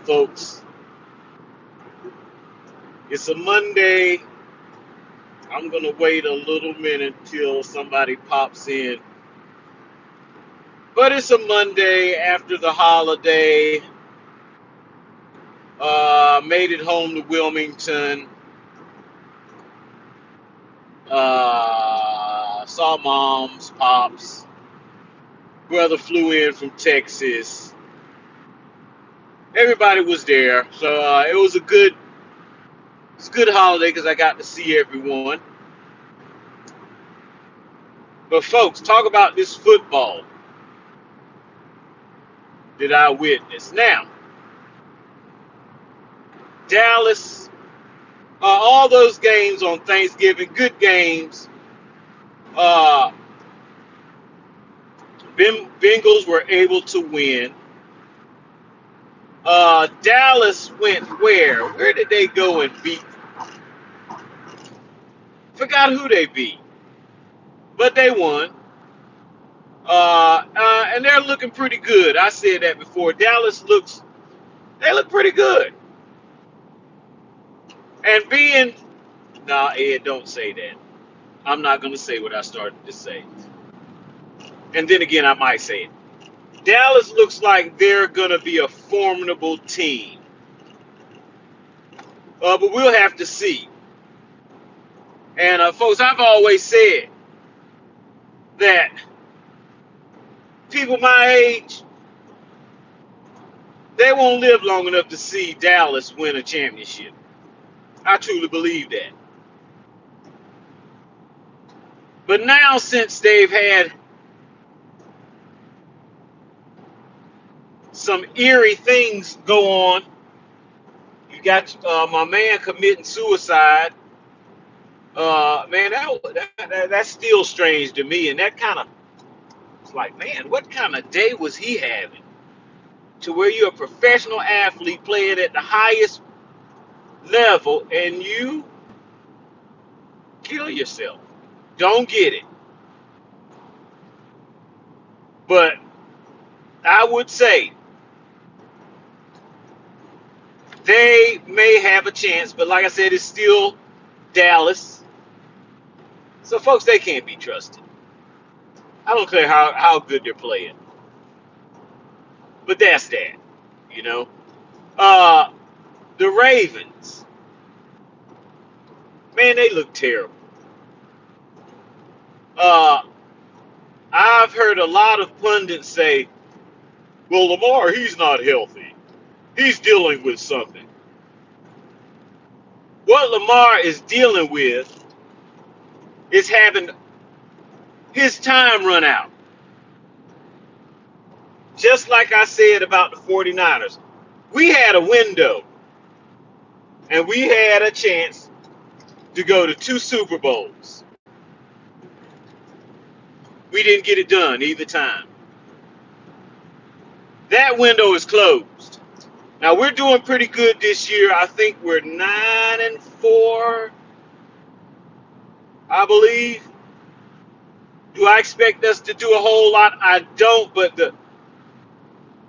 folks. It's a Monday. I'm going to wait a little minute till somebody pops in. But it's a Monday after the holiday. Made it home to Wilmington. Saw moms, pops. Brother flew in from Texas. Everybody was there. So it's a good holiday because I got to see everyone. But folks, talk about this football that I witnessed. Now, Dallas, all those games on Thanksgiving, good games. Uh, Bengals were able to win. Dallas went where? Where did they go and beat? Forgot who they beat, but they won. And they're looking pretty good. I said that before. They look pretty good. And nah, Ed, don't say that. I'm not going to say what I started to say. And then again, I might say it. Dallas looks like they're going to be a formidable team. But we'll have to see. And folks, I've always said that people my age, they won't live long enough to see Dallas win a championship. I truly believe that. But now, since they've had some eerie things go on, you got my man committing suicide. Man, that's still strange to me. And that kind of, it's like, man, what kind of day was he having? To where you're a professional athlete playing at the highest level and you kill yourself. Don't get it. But I would say they may have a chance, but like I said, it's still Dallas. So, folks, they can't be trusted. I don't care how good they're playing. But that's that, you know. Uh, the Ravens, man, they look terrible. Uh, I've heard a lot of pundits say, well, Lamar, he's not healthy. He's dealing with something. What Lamar is dealing with is having his time run out. Just like I said about the 49ers. We had a window, and we had a chance to go to 2 Super Bowls. We didn't get it done either time. That window is closed. Now, we're doing pretty good this year. I think we're 9-4, I believe. Do I expect us to do a whole lot? I don't, but the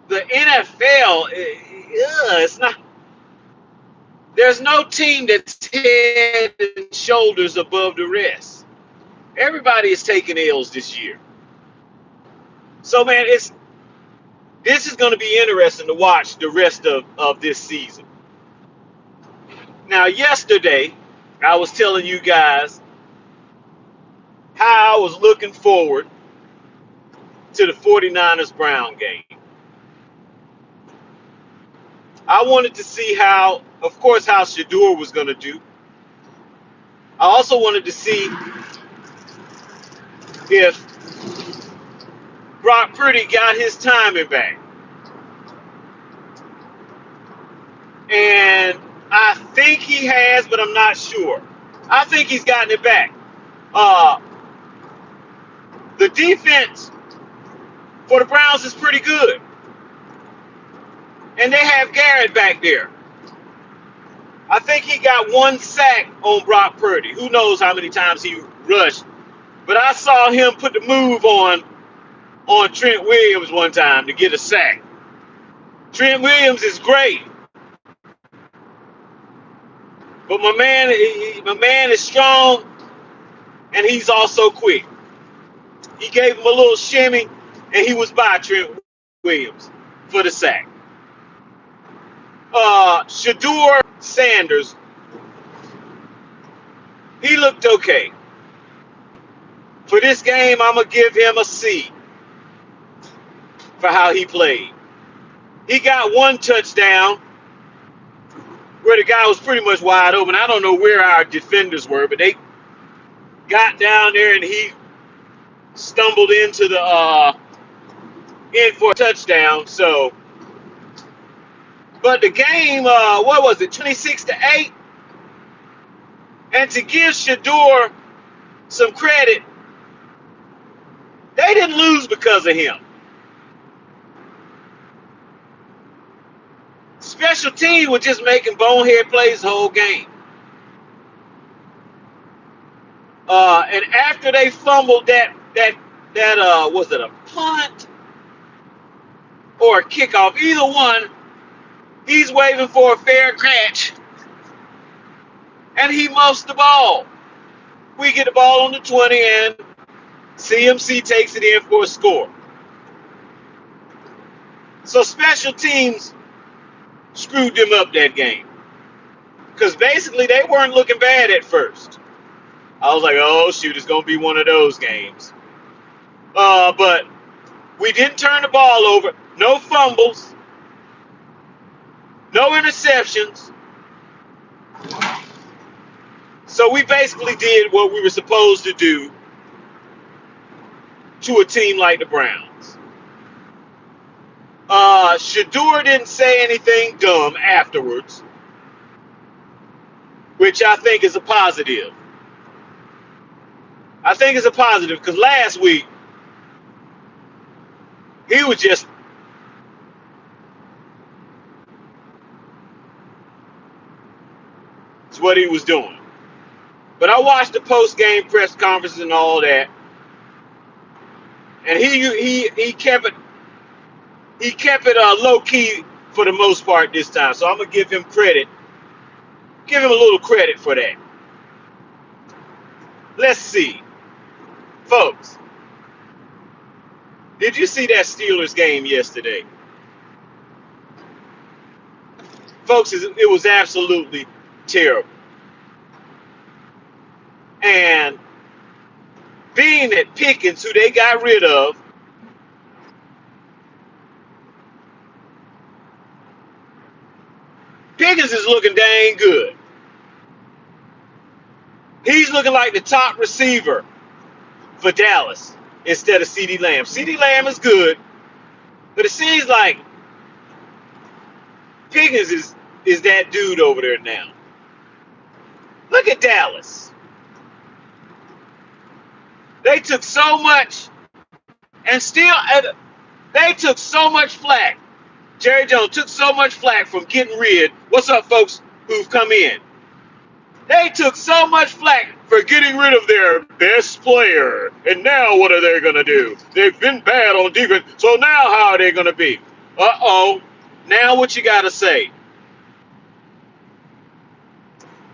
NFL, it's not. There's no team that's head and shoulders above the rest. Everybody is taking L's this year. So, man, this is going to be interesting to watch the rest of this season. Now, yesterday, I was telling you guys how I was looking forward to the 49ers Brown game. I wanted to see how Shador was going to do. I also wanted to see if Brock Purdy got his timing back. And I think he has, but I'm not sure. I think he's gotten it back. The defense for the Browns is pretty good. And they have Garrett back there. I think he got 1 sack on Brock Purdy. Who knows how many times he rushed. But I saw him put the move on Trent Williams one time to get a sack. Trent Williams is great. But my man is strong, and he's also quick. He gave him a little shimmy, and he was by Trent Williams for the sack. Shador Sanders, he looked okay. For this game, I'm going to give him a C for how he played. He got one touchdown where the guy was pretty much wide open. I don't know where our defenders were, but they got down there and he stumbled into the in for a touchdown. So, but the game, what was it, 26-8? And to give Shador some credit, they didn't lose because of him. Special team was just making bonehead plays the whole game. And after they fumbled that was it a punt or a kickoff? Either one, he's waving for a fair catch, and he muffs the ball. We get the ball on the 20, and CMC takes it in for a score. So special teams screwed them up that game because basically they weren't looking bad at first. I was like, oh shoot, it's gonna be one of those games. But we didn't turn the ball over. No fumbles. No interceptions. So we basically did what we were supposed to do to a team like the Browns. Shador didn't say anything dumb afterwards, which I think is a positive. I think it's a positive because last week he was just it's what he was doing. But I watched the post-game press conferences and all that, and he kept it low key for the most part this time. So I'm gonna give him credit. Give him a little credit for that. Let's see, folks. Did you see that Steelers game yesterday? Folks, it was absolutely terrible. And being that Pickens, who they got rid of, Pickens is looking dang good. He's looking like the top receiver for Dallas instead of CeeDee Lamb. CeeDee Lamb is good, but it seems like Pickens is that dude over there now. Look at Dallas. They took so much, and still they took so much flack. Jerry Jones took so much flack from getting rid. What's up, folks who've come in? They took so much flack for getting rid of their best player. And now what are they going to do? They've been bad on defense, so now how are they going to be? Uh-oh. Now what you got to say?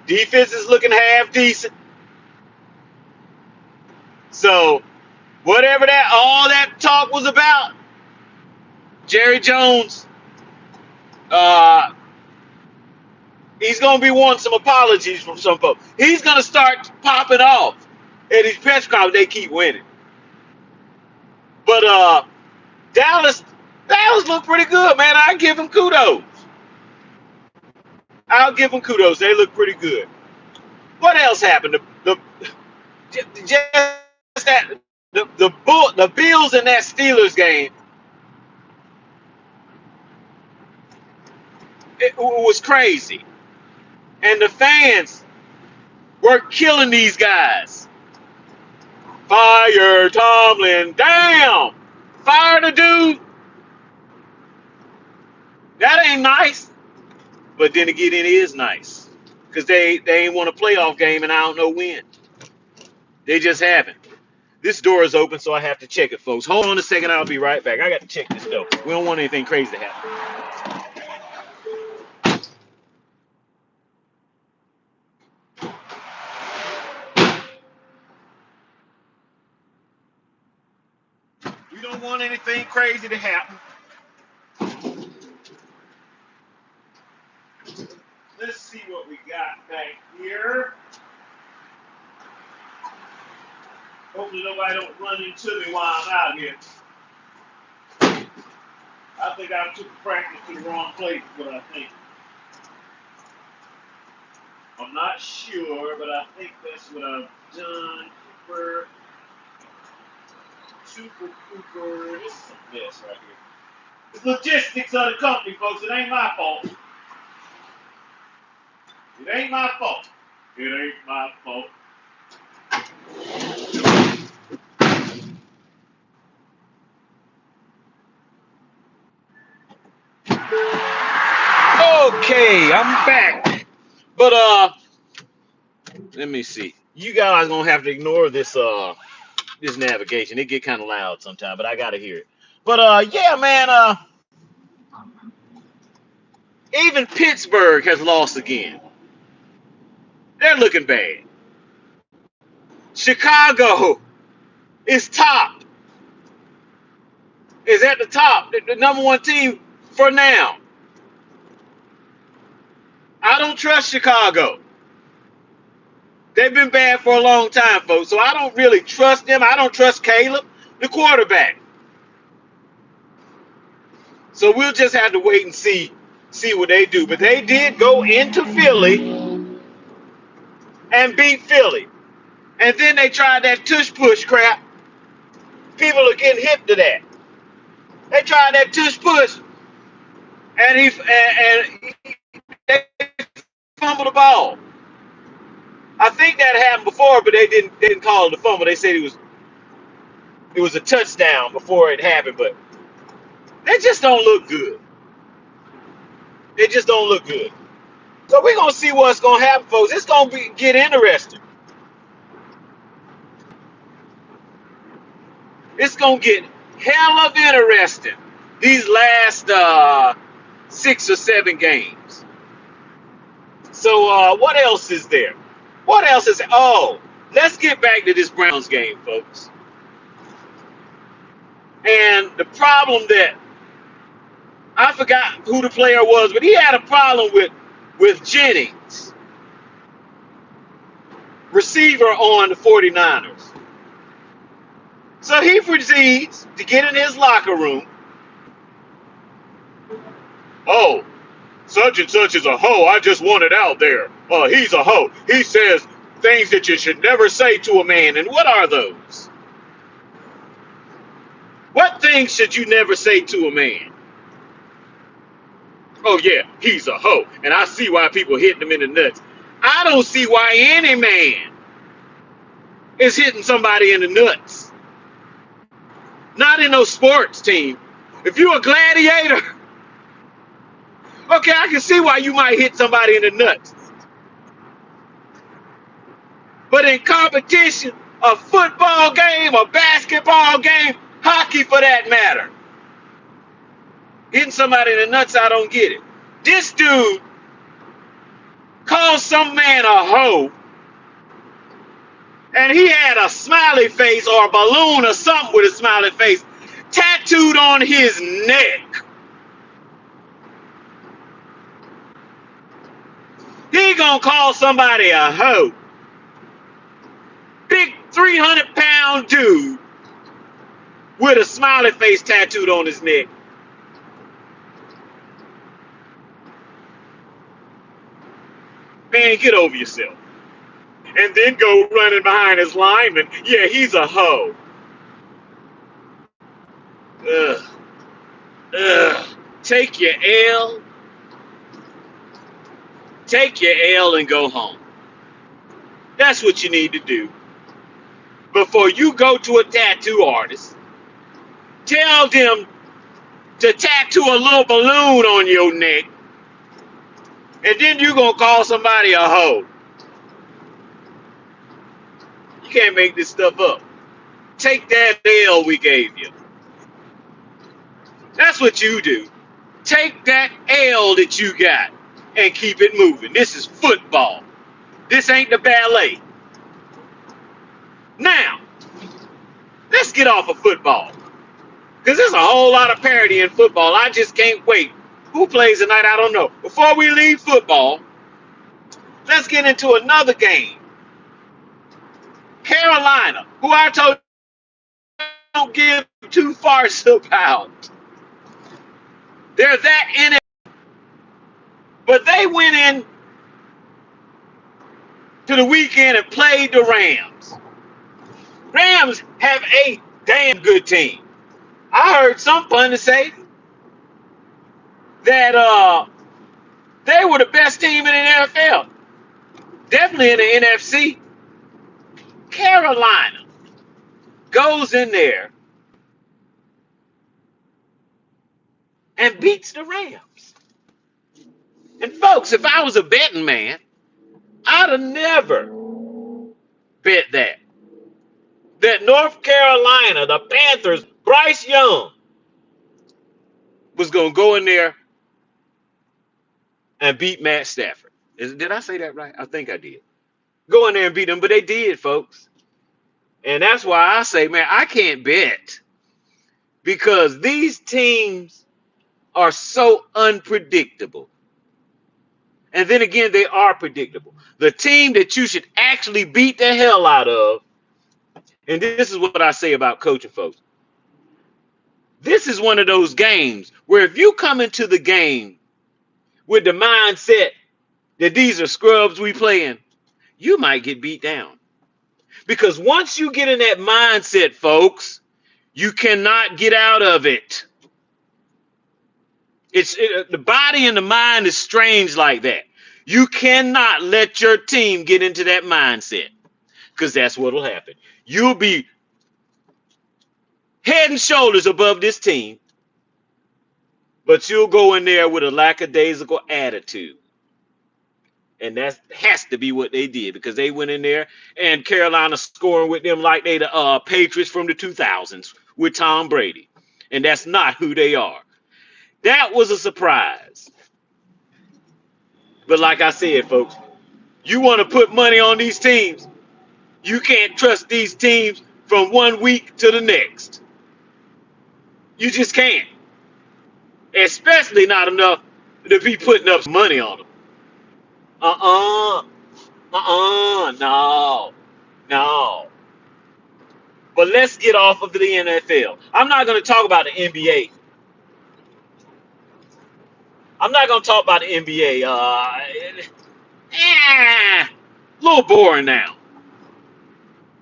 Defense is looking half decent. So whatever all that talk was about, Jerry Jones, he's going to be wanting some apologies from some folks. He's going to start popping off at his press conference. They keep winning. But Dallas look pretty good, man. I give them kudos. I'll give them kudos. They look pretty good. What else happened? The Bills in that Steelers game, it was crazy. And the fans were killing these guys. Fire Tomlin. Damn. Fire the dude. That ain't nice. But then again, it is nice. Because they ain't won a playoff game and I don't know when. They just haven't. This door is open, so I have to check it, folks. Hold on a second. I'll be right back. I got to check this door. We don't want anything crazy to happen. want anything crazy to happen. Let's see what we got back here. Hopefully nobody don't run into me while I'm out here. I think I took practice to the wrong place, but I think. I'm not sure, but I think that's what I've done. Super Cooper. This is a mess right here. It's logistics of the company, folks. It ain't my fault. It ain't my fault. It ain't my fault. Okay, I'm back. But let me see. You guys gonna have to ignore this navigation. It get kind of loud sometimes, but I gotta hear it. But yeah, man. Even Pittsburgh has lost again. They're looking bad. Chicago is top. Is at the top. The number one team for now. I don't trust Chicago. They've been bad for a long time, folks. So I don't really trust them. I don't trust Caleb, the quarterback. So we'll just have to wait and see what they do. But they did go into Philly and beat Philly. And then they tried that tush push crap. People are getting hip to that. They tried that tush push, and they fumbled the ball. I think that happened before, but they didn't call it a fumble. They said it was a touchdown before it happened, but they just don't look good. They just don't look good. So we're gonna see what's gonna happen, folks. It's gonna get interesting. It's gonna get hell of interesting these last 6 or 7 games. So what else is there? What else is? Oh, let's get back to this Browns game, folks. And the problem that I forgot who the player was, but he had a problem with Jennings, receiver on the 49ers. So he proceeds to get in his locker room. Oh, such and such is a hoe. I just want it out there. He's a hoe. He says things that you should never say to a man. And what are those? What things should you never say to a man? Oh, yeah, he's a hoe. And I see why people hit him in the nuts. I don't see why any man is hitting somebody in the nuts. Not in no sports team. If you're a gladiator, okay, I can see why you might hit somebody in the nuts. But in competition, a football game, a basketball game, hockey for that matter, hitting somebody in the nuts, I don't get it. This dude called some man a hoe, and he had a smiley face or a balloon or something with a smiley face tattooed on his neck. He gonna call somebody a hoe. Big 300-pound dude with a smiley face tattooed on his neck. Man, get over yourself. And then go running behind his lineman. Yeah, he's a hoe. Ugh. Ugh. Take your L. Take your L and go home. That's what you need to do. Before you go to a tattoo artist, tell them to tattoo a little balloon on your neck, and then you're going to call somebody a hoe. You can't make this stuff up. Take that L we gave you. That's what you do. Take that L that you got and keep it moving. This is football. This ain't the ballet. Now, let's get off of football. Because there's a whole lot of parity in football. I just can't wait. Who plays tonight? I don't know. Before we leave football, let's get into another game. Carolina, who I told you don't give two farts about. They're that in it. But they went in to the weekend and played the Rams. Rams have a damn good team. I heard some pundits say that they were the best team in the NFL. Definitely in the NFC. Carolina goes in there and beats the Rams. And folks, if I was a betting man, I'd have never bet that North Carolina, the Panthers, Bryce Young was going to go in there and beat Matt Stafford. Did I say that right? I think I did. Go in there and beat them, but they did, folks. And that's why I say, man, I can't bet because these teams are so unpredictable. And then again, they are predictable. The team that you should actually beat the hell out of, and this is what I say about coaching, folks. This is one of those games where if you come into the game with the mindset that these are scrubs we playing, you might get beat down. Because once you get in that mindset, folks, you cannot get out of it. The body and the mind is strange like that. You cannot let your team get into that mindset because that's what will happen. You'll be head and shoulders above this team, but you'll go in there with a lackadaisical attitude. And that has to be what they did because they went in there and Carolina scoring with them like they the Patriots from the 2000s with Tom Brady. And that's not who they are. That was a surprise. But like I said, folks, you want to put money on these teams, you can't trust these teams from one week to the next. You just can't. Especially not enough to be putting up money on them. No. But let's get off of the NFL. I'm not going to talk about the NBA. I'm not going to talk about the NBA. A little boring now.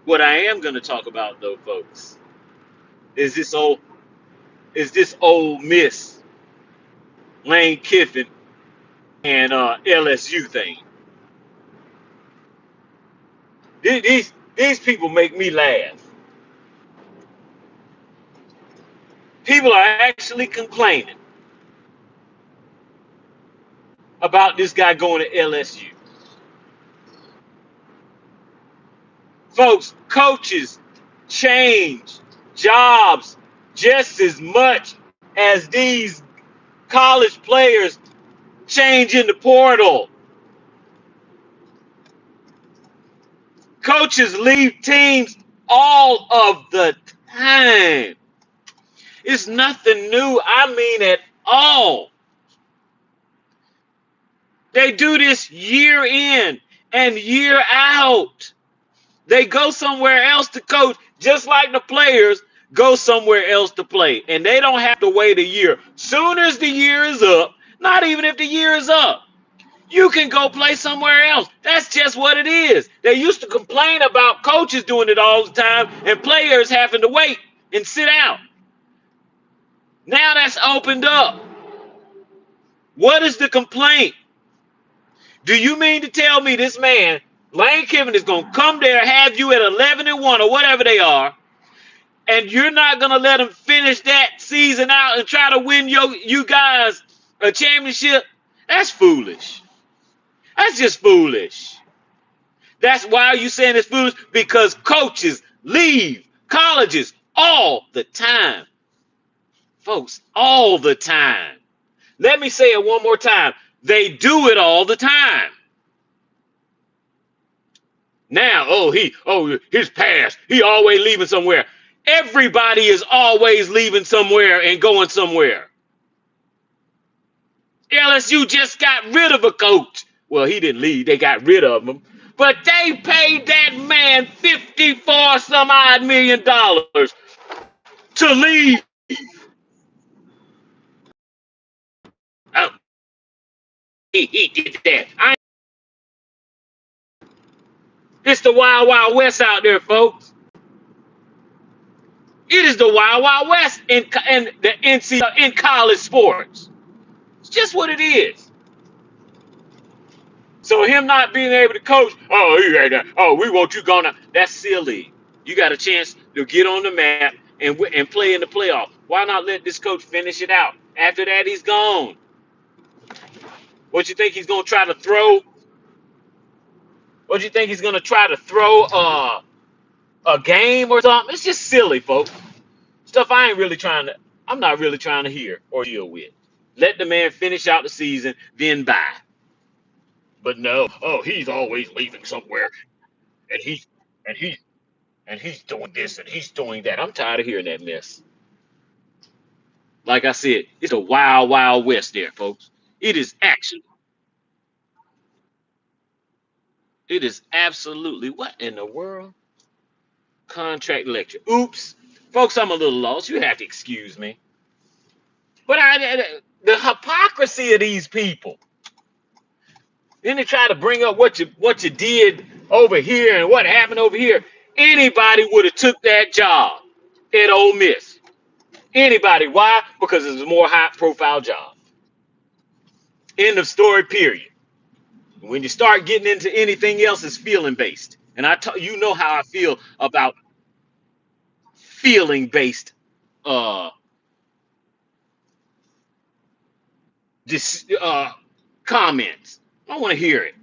What I am going to talk about, though, folks, is this old Miss Lane Kiffin and LSU thing. These people make me laugh. People are actually complaining about this guy going to LSU. Folks, coaches change jobs just as much as these college players change in the portal. Coaches leave teams all of the time. It's nothing new, I mean at all. They do this year in and year out. They go somewhere else to coach, just like the players go somewhere else to play. And they don't have to wait a year. Soon as the year is up, not even if the year is up, you can go play somewhere else. That's just what it is. They used to complain about coaches doing it all the time and players having to wait and sit out. Now that's opened up. What is the complaint? Do you mean to tell me this man, Lane Kiffin, is going to come there, have you at 11-1 or whatever they are, and you're not going to let them finish that season out and try to win you guys a championship? That's foolish. That's just foolish. That's why you saying it's foolish, because coaches leave colleges all the time. Folks, all the time. Let me say it one more time. They do it all the time. Now, his past, he always leaving somewhere. Everybody is always leaving somewhere and going somewhere. LSU just got rid of a coach. Well, he didn't leave. They got rid of him. But they paid that man 54 some odd $million to leave. Oh, he did that. It's the Wild Wild West out there, folks. It is the Wild Wild West in the NCAA in college sports. It's just what it is. So him not being able to coach, oh, he ain't that. Oh, we want you gone. That's silly. You got a chance to get on the map and play in the playoff. Why not let this coach finish it out? After that, he's gone. What you think he's gonna try to throw? What you think he's gonna try to throw a game or something? It's just silly, folks. Stuff I ain't really trying to. I'm not really trying to hear or deal with. Let the man finish out the season, then buy. But no, oh, he's always leaving somewhere, and he's and he's and he's doing this and he's doing that. I'm tired of hearing that mess. Like I said, it's a wild, wild west there, folks. It is actually, it is absolutely what in the world? Contract lecture. Oops, folks, I'm a little lost. You have to excuse me. But the hypocrisy of these people. Then they try to bring up what you did over here and what happened over here. Anybody would have took that job at Ole Miss. Anybody. Why? Because it's a more high profile job. End of story, period. When you start getting into anything else, it's feeling based. And you know how I feel about feeling based uh this comments. I don't want to hear it.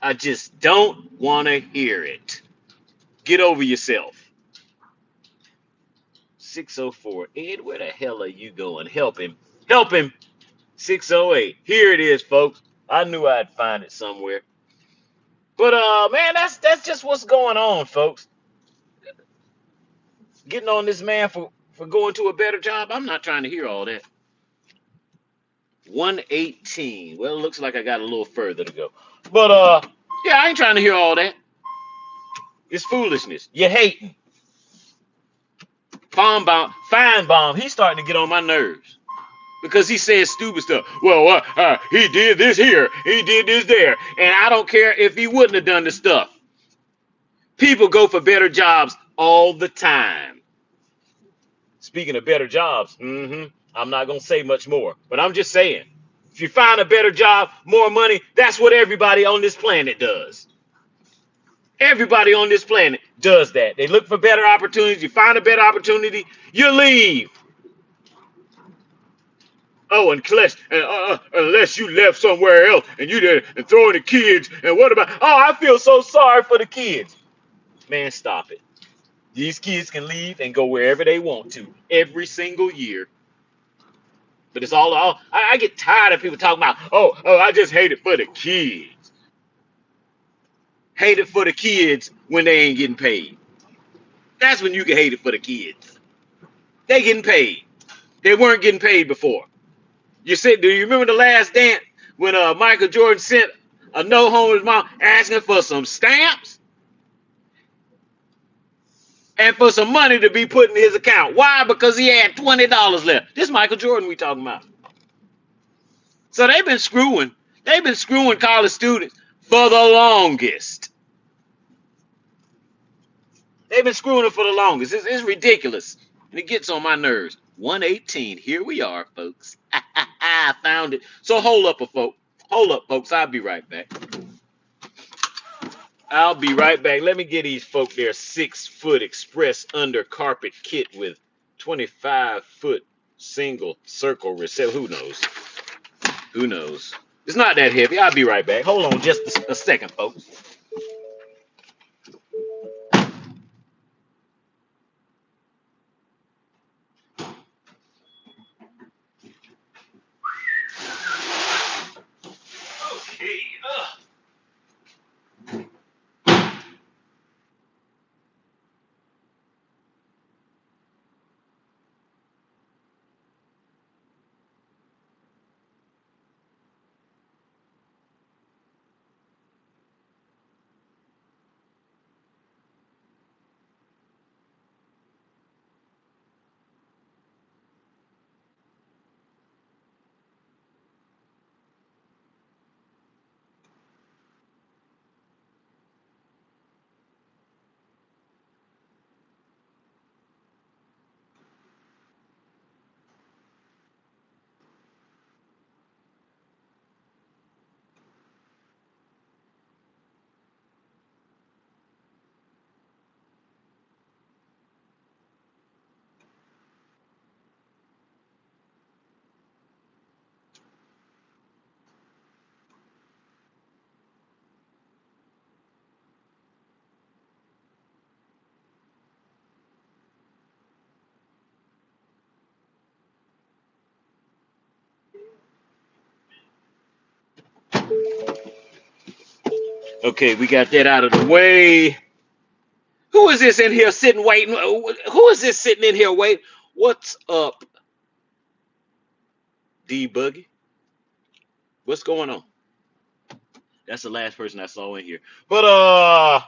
I just don't want to hear it. Get over yourself. 604 Ed, where the hell are you going? Help him. Help him. 608. Here it is, folks. I knew I'd find it somewhere. But man, that's just what's going on, folks. Getting on this man for going to a better job. I'm not trying to hear all that. 118. Well, it looks like I got a little further to go. But yeah, I ain't trying to hear all that. It's foolishness. You're hating. Feinbaum, he's starting to get on my nerves because he says stupid stuff. Well, he did this here, he did this there, and I don't care if he wouldn't have done the stuff. People go for better jobs all the time. Speaking of better jobs, I'm not gonna say much more, but I'm just saying, if you find a better job, more money, that's what everybody on this planet does. Everybody on this planet does that. They look for better opportunities. You find a better opportunity, you leave. Oh, unless you left somewhere else and you did and throwing the kids. And what about? Oh, I feel so sorry for the kids. Man, stop it. These kids can leave and go wherever they want to every single year. But it's all. I get tired of people talking about. Oh, I just hate it for the kids. Hate it for the kids when they ain't getting paid. That's when you can hate it for the kids. They getting paid. They weren't getting paid before. You said, do you remember the last dance when Michael Jordan sent a note home to his mom asking for some stamps and for some money to be put in his account? Why? Because he had $20 left. This is Michael Jordan we talking about. So they've been screwing. They've been screwing college students for the longest. They've been screwing them for the longest. It's ridiculous. And it gets on my nerves. 118. Here we are, folks. I found it. So hold up, folks. Hold up, folks. I'll be right back. I'll be right back. Let me get these folk their 6-foot express under carpet kit with 25-foot single circle receptor. Who knows? Who knows? It's not that heavy. I'll be right back. Hold on just a second, folks. Okay. Okay, we got that out of the way. Who is this in here sitting waiting? Who is this sitting in here waiting? What's up, D Buggy? What's going on? That's the last person I saw in here. But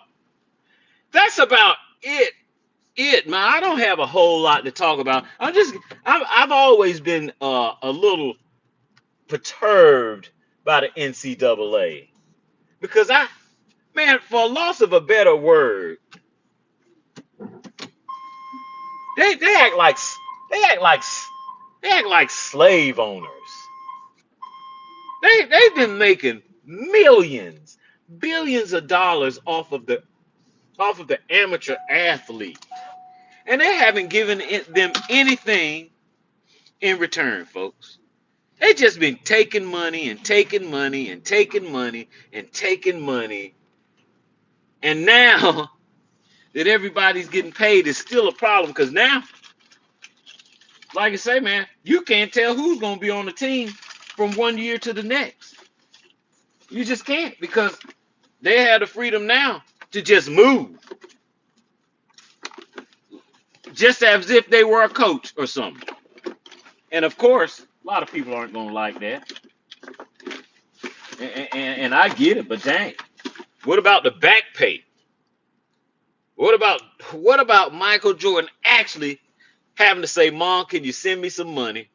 that's about it, man. I don't have a whole lot to talk about. I've always been a little perturbed by the NCAA because man, for loss of a better word, they act like they act like they act like slave owners. They've been making millions, billions of dollars off of the amateur athlete, and they haven't given them anything in return, folks. They just been taking money and taking money and taking money and taking money, and now that everybody's getting paid is still a problem because now, like I say, man, you can't tell who's gonna be on the team from one year to the next. You just can't because they have the freedom now to just move, just as if they were a coach or something. And of course, a lot of people aren't gonna like that, and I get it. But dang, what about the back pay? What about Michael Jordan actually having to say, "Mom, can you send me some money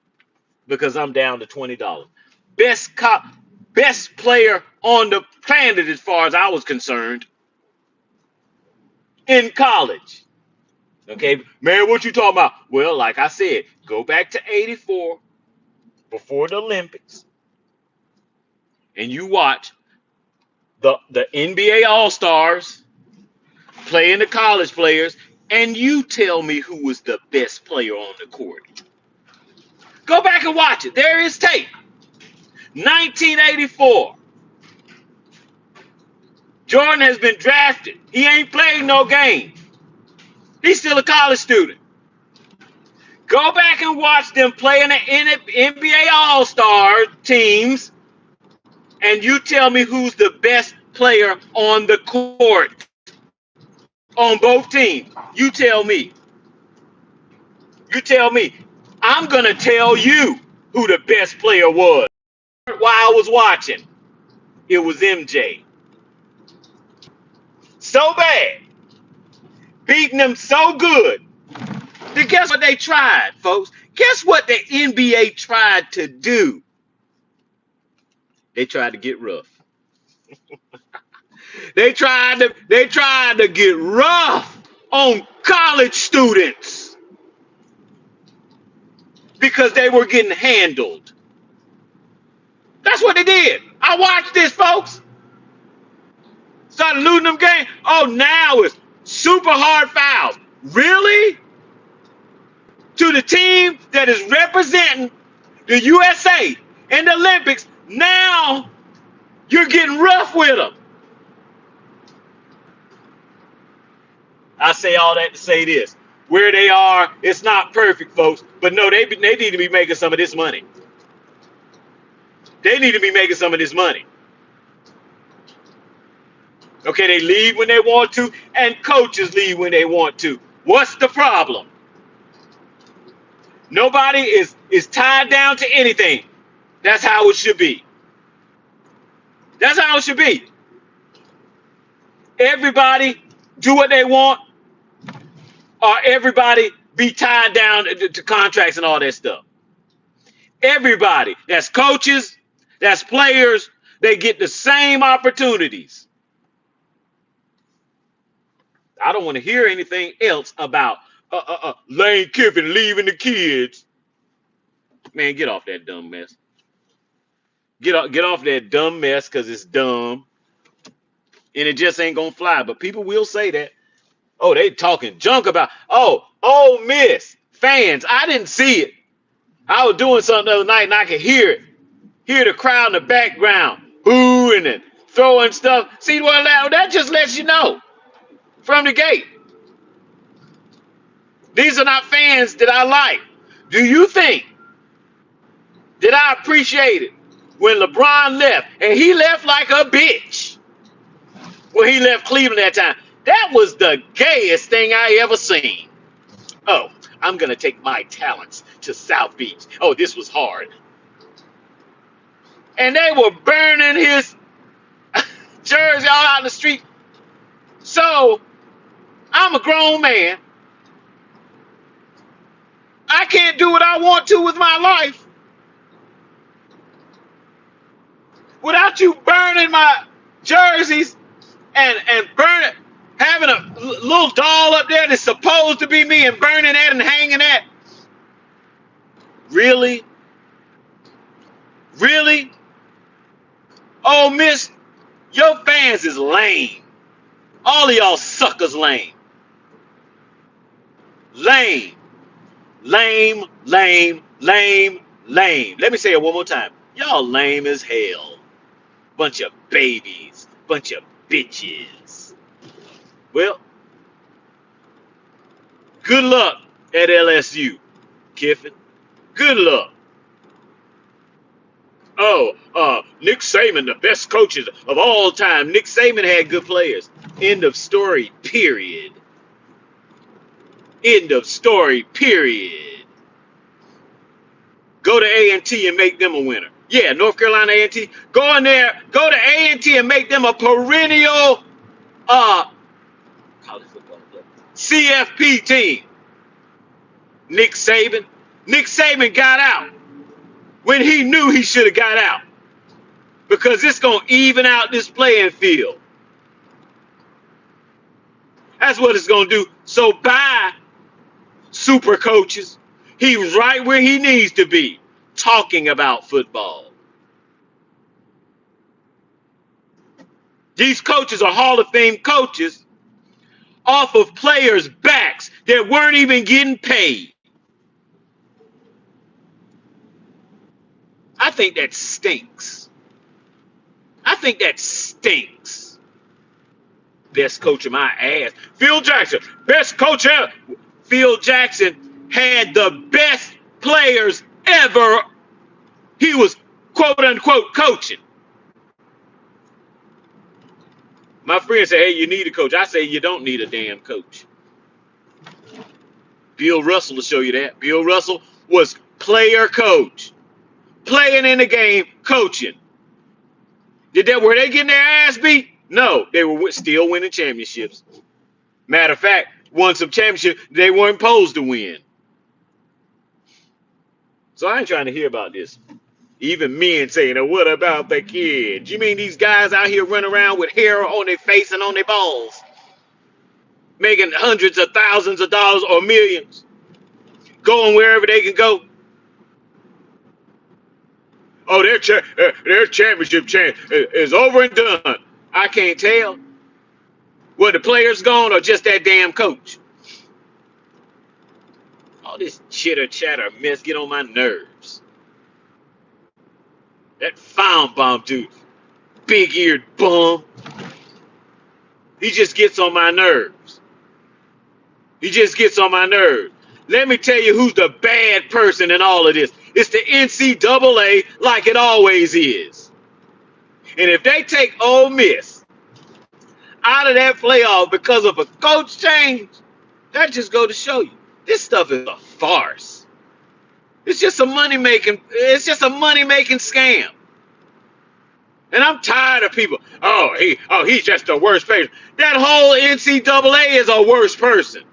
because I'm down to $20?" Best player on the planet, as far as I was concerned, in college. Okay, man, what you talking about? Well, like I said, go back to '84 before the Olympics, and you watch the NBA All Stars playing the college players, and you tell me who was the best player on the court. Go back and watch it. There is tape. 1984. Jordan has been drafted. He ain't played no game. He's still a college student. Go back and watch them play in the NBA All-Star teams, and you tell me who's the best player on the court on both teams. You tell me. You tell me. I'm going to tell you who the best player was while I was watching. It was MJ. So bad. Beating them so good. Then guess what they tried, folks? Guess what the NBA tried to do? They tried to get rough. They tried to get rough on college students because they were getting handled. That's what they did. I watched this, folks. Started losing them games. Oh, now it's super hard fouls. Really? To the team that is representing the USA in the Olympics, now you're getting rough with them. I say all that to say this. Where they are, it's not perfect, folks. But no, they need to be making some of this money. They need to be making some of this money. Okay, they leave when they want to, and coaches leave when they want to. What's the problem? Nobody is tied down to anything. That's how it should be. That's how it should be. Everybody do what they want, or everybody be tied down to contracts and all that stuff. Everybody, that's coaches, that's players, they get the same opportunities. I don't want to hear anything else about Lane Kiffin leaving the kids. Man, get off that dumb mess. Get off that dumb mess because it's dumb. And it just ain't going to fly. But people will say that. Oh, they talking junk about, oh, Ole Miss fans. I didn't see it. I was doing something the other night and I could hear it. Hear the crowd in the background booing and throwing stuff. See, well, that just lets you know from the gate. These are not fans that I like. Do you think that I appreciate it when LeBron left, and he left like a bitch when he left Cleveland that time. That was the gayest thing I ever seen. Oh, I'm going to take my talents to South Beach. Oh, this was hard. And they were burning his jersey all out in the street. So, I'm a grown man. I can't do what I want to with my life without you burning my jerseys and burning, having a little doll up there that's supposed to be me and burning that and hanging that. Really? Really? Oh, miss, your fans is lame. All of y'all suckers lame. Lame. Lame, lame, lame, lame. Let me say it one more time. Y'all lame as hell. Bunch of babies. Bunch of bitches. Well, good luck at LSU, Kiffin. Good luck. Oh, Nick Saban, the best coaches of all time. Nick Saban had good players. End of story, period. End of story, period. Go to A&T and make them a winner. Yeah, North Carolina A&T. Go in there, go to A&T and make them a perennial college football player. CFP team. Nick Saban. Nick Saban got out when he knew he should have got out. Because it's going to even out this playing field. That's what it's going to do. So bye, super coaches. He's right where he needs to be, talking about football. These coaches are Hall of Fame coaches off of players' backs that weren't even getting paid. I think that stinks. I think that stinks. Best coach of my ass. Phil Jackson, best coach ever. Phil Jackson had the best players ever. He was quote unquote coaching. My friend said, hey, you need a coach. I say you don't need a damn coach. Bill Russell will show you that. Bill Russell was player coach. Playing in the game, coaching. Were they getting their ass beat? No, they were still winning championships. Matter of fact, won some championships they weren't supposed to win. So I ain't trying to hear about this. Even men saying, oh, what about the kids? You mean these guys out here running around with hair on their face and on their balls? Making hundreds of thousands of dollars or millions? Going wherever they can go? Oh, their championship chance is over and done. I can't tell. Were the players gone or just that damn coach? All this chitter chatter mess get on my nerves. That Feinbaum dude, big-eared bum. He just gets on my nerves. He just gets on my nerves. Let me tell you who's the bad person in all of this. It's the NCAA like it always is. And if they take Ole Miss out of that playoff because of a coach change, that just go to show you. This stuff is a farce. It's just a money-making scam. And I'm tired of people. He's just the worst person. That whole NCAA is a worse person.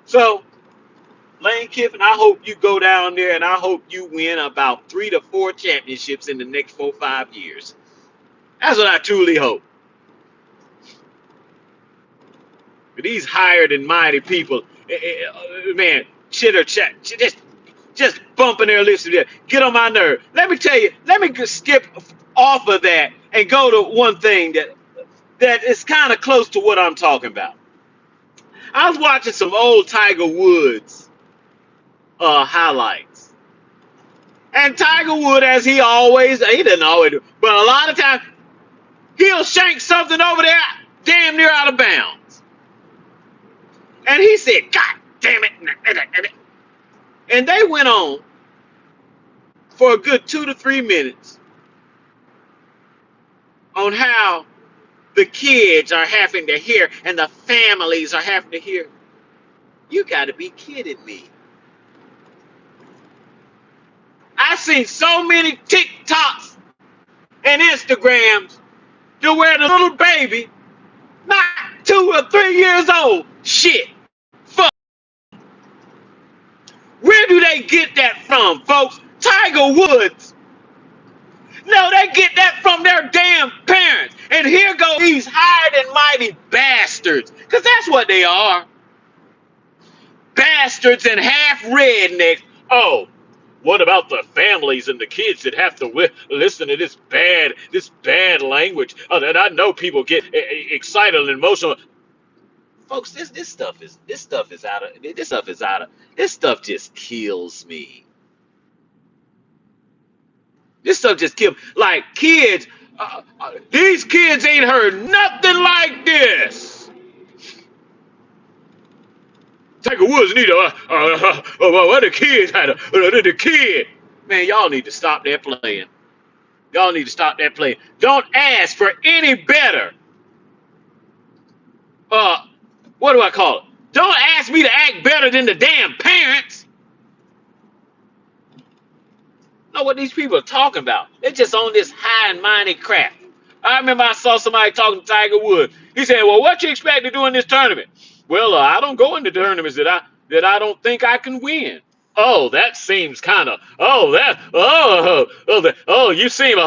So, Lane Kiffin, I hope you go down there and I hope you win about 3 to 4 championships in the next 4 or 5 years. That's what I truly hope. But these hired and mighty people, man, chitter chat, just bumping their lips to death. Get on my nerve. Let me tell you, let me just skip off of that and go to one thing that is kind of close to what I'm talking about. I was watching some old Tiger Woods highlights. And Tiger Wood, as he doesn't always do, but a lot of times, he'll shank something over there damn near out of bounds. And he said, God damn it. And they went on for a good 2 to 3 minutes on how the kids are having to hear and the families are having to hear. You got to be kidding me. I've seen so many TikToks and Instagrams to where the little baby, not 2 or 3 years old, shit, fuck. Where do they get that from, folks? Tiger Woods. No, they get that from their damn parents. And here go these high and mighty bastards, because that's what they are. Bastards and half rednecks. Oh, what about the families and the kids that have to listen to this bad language? And I know people get excited and emotional. Folks, this stuff just kills me. This stuff just kills. Like kids, these kids ain't heard nothing like this. Tiger Woods need the kids had the kid. Man, y'all need to stop that playing. Y'all need to stop that playing. Don't ask for any better. What do I call it? Don't ask me to act better than the damn parents. Know what these people are talking about. They're just on this high and mighty crap. I remember I saw somebody talking to Tiger Woods. He said, well, what you expect to do in this tournament? Well, I don't go into tournaments that I don't think I can win. Oh, that seems kind of, you seem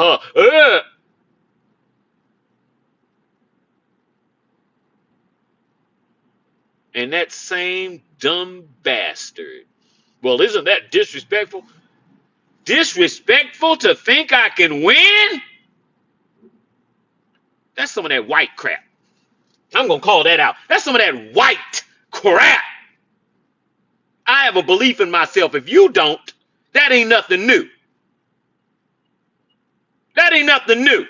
And that same dumb bastard. Well, isn't that disrespectful? Disrespectful to think I can win? That's some of that white crap. I'm going to call that out. That's some of that white crap. I have a belief in myself. If you don't, that ain't nothing new. That ain't nothing new.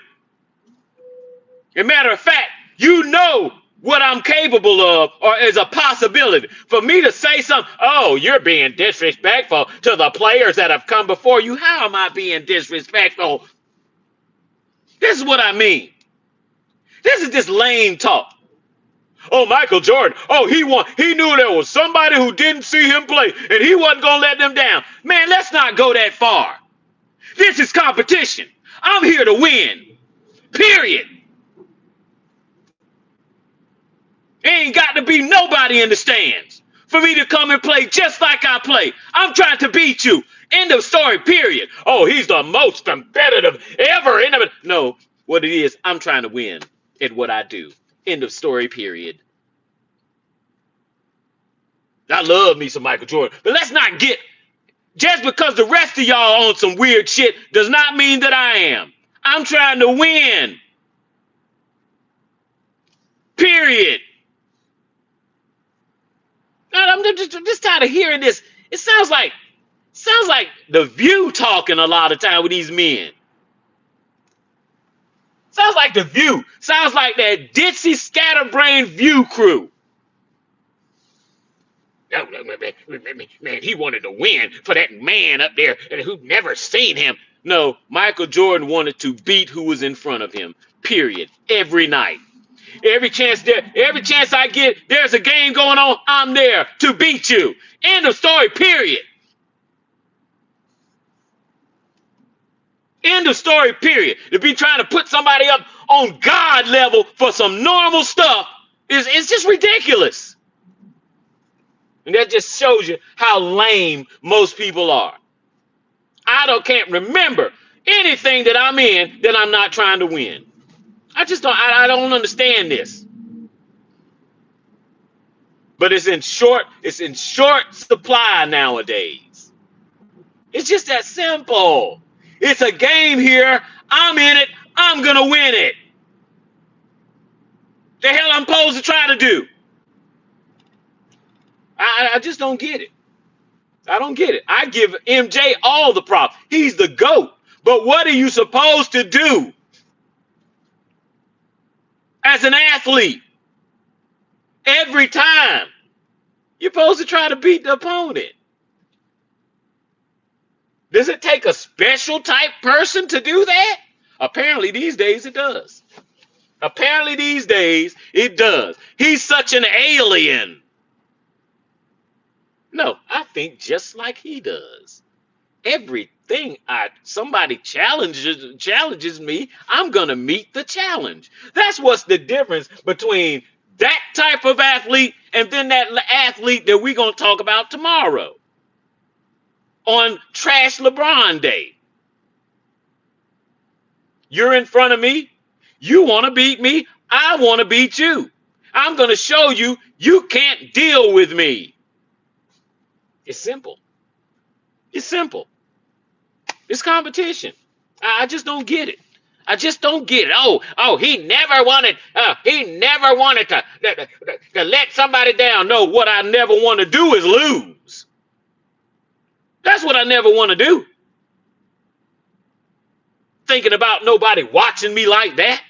As a matter of fact, you know what I'm capable of, or is a possibility. For me to say something, oh, you're being disrespectful to the players that have come before you. How am I being disrespectful? This is what I mean. This is just lame talk. Oh, Michael Jordan. Oh, he won. He knew there was somebody who didn't see him play, and he wasn't going to let them down. Man, let's not go that far. This is competition. I'm here to win. Period. Ain't got to be nobody in the stands for me to come and play just like I play. I'm trying to beat you. End of story, period. Oh, he's the most competitive ever. No, what it is, I'm trying to win at what I do. End of story, period. I love me some Michael Jordan, but let's not get, just because the rest of y'all on some weird shit does not mean that I am. I'm trying to win. Period. I'm just tired of hearing this. It sounds like The View talking a lot of time with these men. Sounds like The View. Sounds like that ditzy scatterbrain View crew. Man, he wanted to win for that man up there who'd never seen him. No, Michael Jordan wanted to beat who was in front of him. Period. Every night. Every chance I get, there's a game going on, I'm there to beat you. End of story, period. End of story, period. To be trying to put somebody up on God level for some normal stuff is just ridiculous. And that just shows you how lame most people are. Can't remember anything that I'm in that I'm not trying to win. I don't understand this. But it's in short supply nowadays. It's just that simple. It's a game here. I'm in it. I'm gonna win it. The hell I'm supposed to try to do? I just don't get it. I don't get it. I give MJ all the props. He's the GOAT. But what are you supposed to do as an athlete? Every time you're supposed to try to beat the opponent. Does it take a special type person to do that? Apparently these days it does. Apparently these days it does. He's such an alien. No, I think just like he does. Everything somebody challenges me, I'm gonna meet the challenge. That's what's the difference between that type of athlete and then that athlete that we're gonna talk about tomorrow on Trash LeBron Day. You're in front of me. You want to beat me. I want to beat you. I'm going to show you you can't deal with me. It's simple. It's simple. It's competition. I just don't get it. I just don't get it. He never wanted. To let somebody down. No, what I never want to do is lose. That's what I never want to do. Thinking about nobody watching me like that.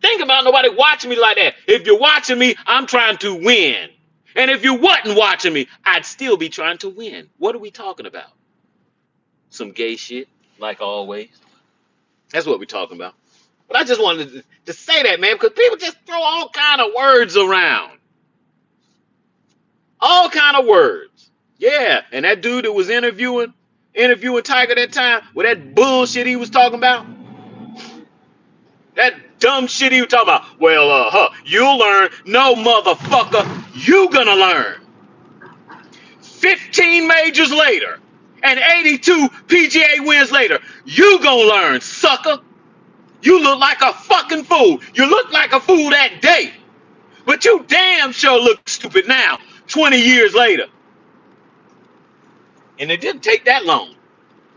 Think about nobody watching me like that. If you're watching me, I'm trying to win. And if you wasn't watching me, I'd still be trying to win. What are we talking about? Some gay shit, like always. That's what we're talking about. But I just wanted to say that, man, because people just throw all kind of words around. All kind of words. Yeah, and that dude that was interviewing Tiger that time with that bullshit he was talking about, that dumb shit he was talking about. Well, you'll learn. No, motherfucker, you gonna learn. 15 majors later and 82 PGA wins later, you gonna learn, sucker. You look like a fucking fool. You look like a fool that day, but you damn sure look stupid now, 20 years later. And it didn't take that long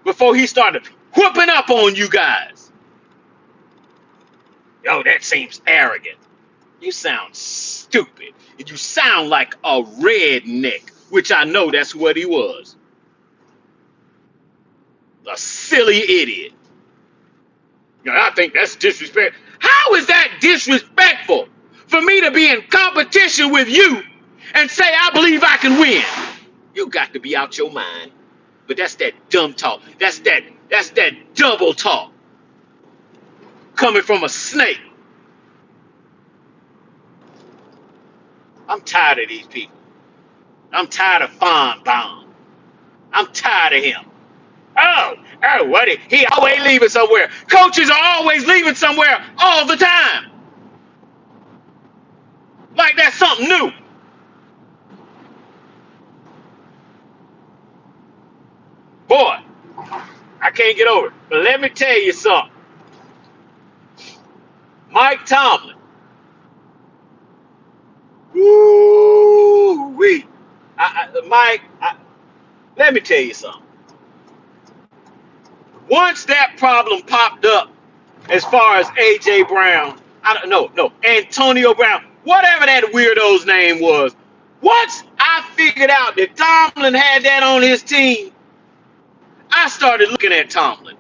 before he started whooping up on you guys. Yo, that seems arrogant. You sound stupid. And you sound like a redneck, which I know that's what he was. A silly idiot. I think that's disrespectful. How is that disrespectful for me to be in competition with you and say I believe I can win? You got to be out your mind. But that's that dumb talk. That's that double talk coming from a snake. I'm tired of these people. I'm tired of Fran. I'm tired of him. What? He always leaving somewhere. Coaches are always leaving somewhere all the time. Like that's something new. Boy, I can't get over it. But let me tell you something. Mike Tomlin. Woo-wee. Mike, let me tell you something. Once that problem popped up, as far as A.J. Brown, Antonio Brown, whatever that weirdo's name was, once I figured out that Tomlin had that on his team, I started looking at Tomlin.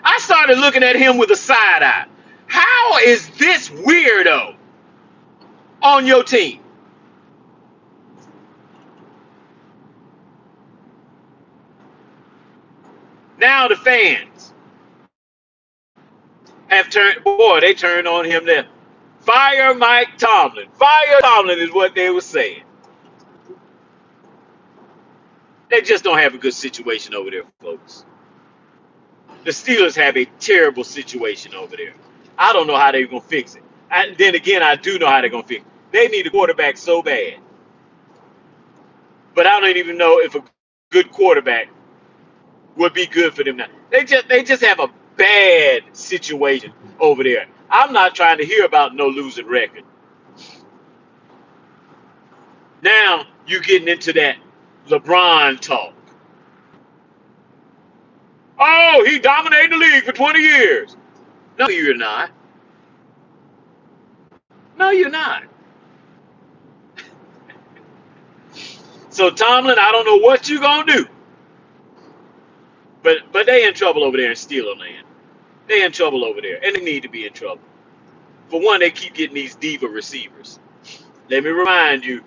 I started looking at him with a side eye. How is this weirdo on your team? Now the fans have they turned on him there. Fire Mike Tomlin. Fire Tomlin is what they were saying. They just don't have a good situation over there, folks. The Steelers have a terrible situation over there. I don't know how they're going to fix it. Then again, I do know how they're going to fix it. They need a quarterback so bad. But I don't even know if a good quarterback would be good for them now. They just have a bad situation over there. I'm not trying to hear about no losing record. Now you're getting into that LeBron talk. Oh, he dominated the league for 20 years. No, you're not. No, you're not. So Tomlin, I don't know what you're gonna do. But they in trouble over there in Steeler land. They in trouble over there, and they need to be in trouble. For one, they keep getting these diva receivers. Let me remind you,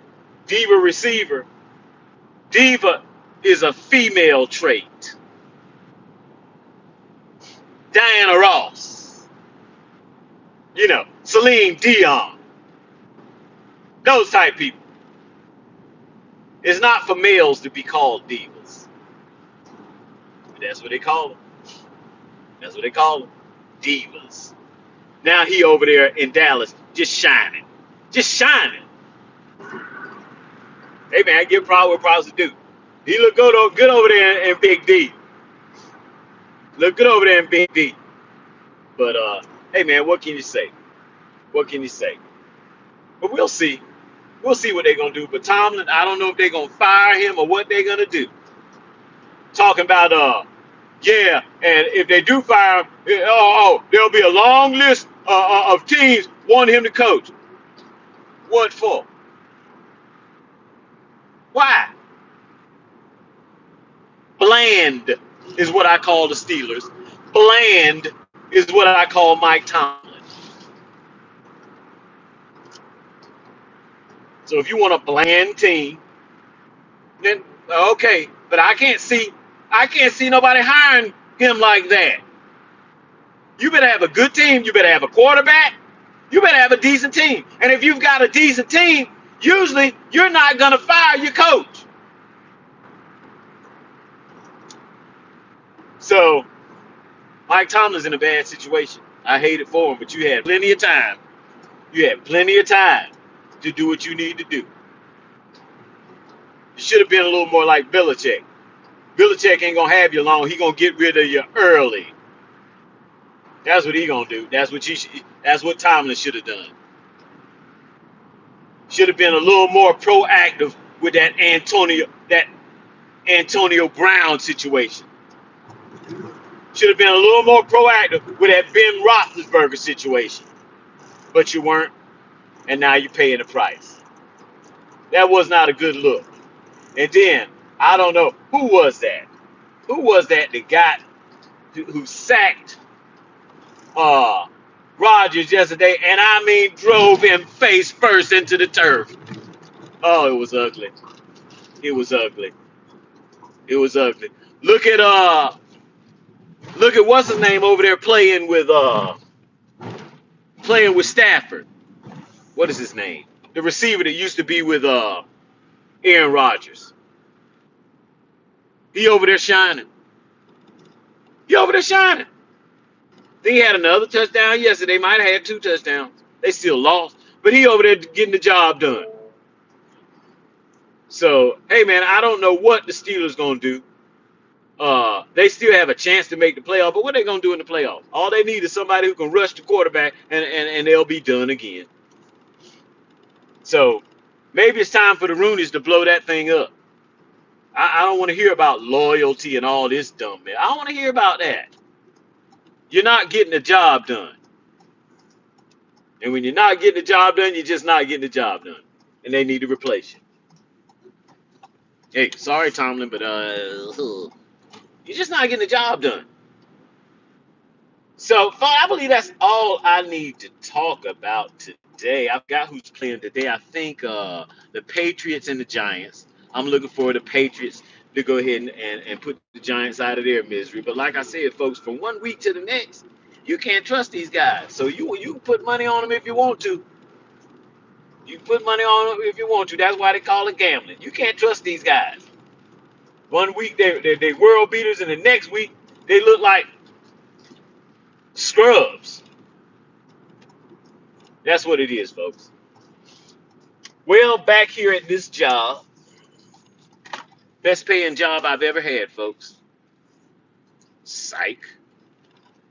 diva receiver Diva is a female trait. Diana Ross, Celine Dion, those type people. It's not for males to be called divas. That's what they call them. That's what they call them. Divas. Now he over there in Dallas just shining. Just shining. Hey man, I give proud what proud's to do. He look good over there in Big D. Look good over there in Big D. But hey man, what can you say? What can you say? But we'll see. We'll see what they're gonna do. But Tomlin, I don't know if they're gonna fire him or what they're gonna do. Talking about yeah, and if they do fire him, there'll be a long list of teams wanting him to coach. What for? Why? Bland is what I call the Steelers. Bland is what I call Mike Tomlin. So if you want a bland team, then okay. But I can't see nobody hiring him like that. You better have a good team. You better have a quarterback. You better have a decent team. And if you've got a decent team, usually you're not gonna fire your coach. So Mike Tomlin's in a bad situation. I hate it for him, but you had plenty of time. You had plenty of time to do what you need to do. You should have been a little more like Belichick. Belichick ain't gonna have you long. He gonna get rid of you early. That's what he gonna do. That's what Tomlin should have done. Should have been a little more proactive with that Antonio Brown situation. Should have been a little more proactive with that Ben Roethlisberger situation. But you weren't, and now you're paying the price. That was not a good look. And then I don't know who was that. Who was that got who sacked Rodgers yesterday? And I mean drove him face first into the turf. Oh, it was ugly. It was ugly. It was ugly. Look at what's his name over there playing with Stafford. What is his name? The receiver that used to be with Aaron Rodgers. He over there shining. He over there shining. He had another touchdown yesterday. Might have had 2 touchdowns. They still lost. But he over there getting the job done. So, hey, man, I don't know what the Steelers going to do. They still have a chance to make the playoff, but what are they going to do in the playoffs? All they need is somebody who can rush the quarterback, and they'll be done again. So, maybe it's time for the Rooneys to blow that thing up. I don't want to hear about loyalty and all this dumb, man. I don't want to hear about that. You're not getting the job done. And when you're not getting the job done, you're just not getting the job done. And they need to replace you. Hey, sorry, Tomlin, but you're just not getting the job done. So, I believe that's all I need to talk about today. I've got who's playing today. I think the Patriots and the Giants. I'm looking for the Patriots to go ahead and put the Giants out of their misery. But like I said, folks, from one week to the next, you can't trust these guys. So you can put money on them if you want to. You can put money on them if you want to. That's why they call it gambling. You can't trust these guys. One week they're world beaters, and the next week they look like scrubs. That's what it is, folks. Well, back here at this job, best paying job I've ever had, folks. Psych.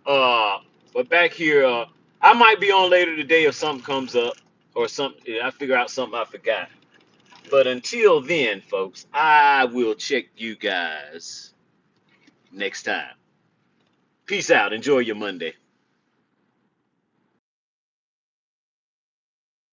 But back here, I might be on later today if something comes up or something. I figure out something I forgot. But until then, folks, I will check you guys next time. Peace out. Enjoy your Monday.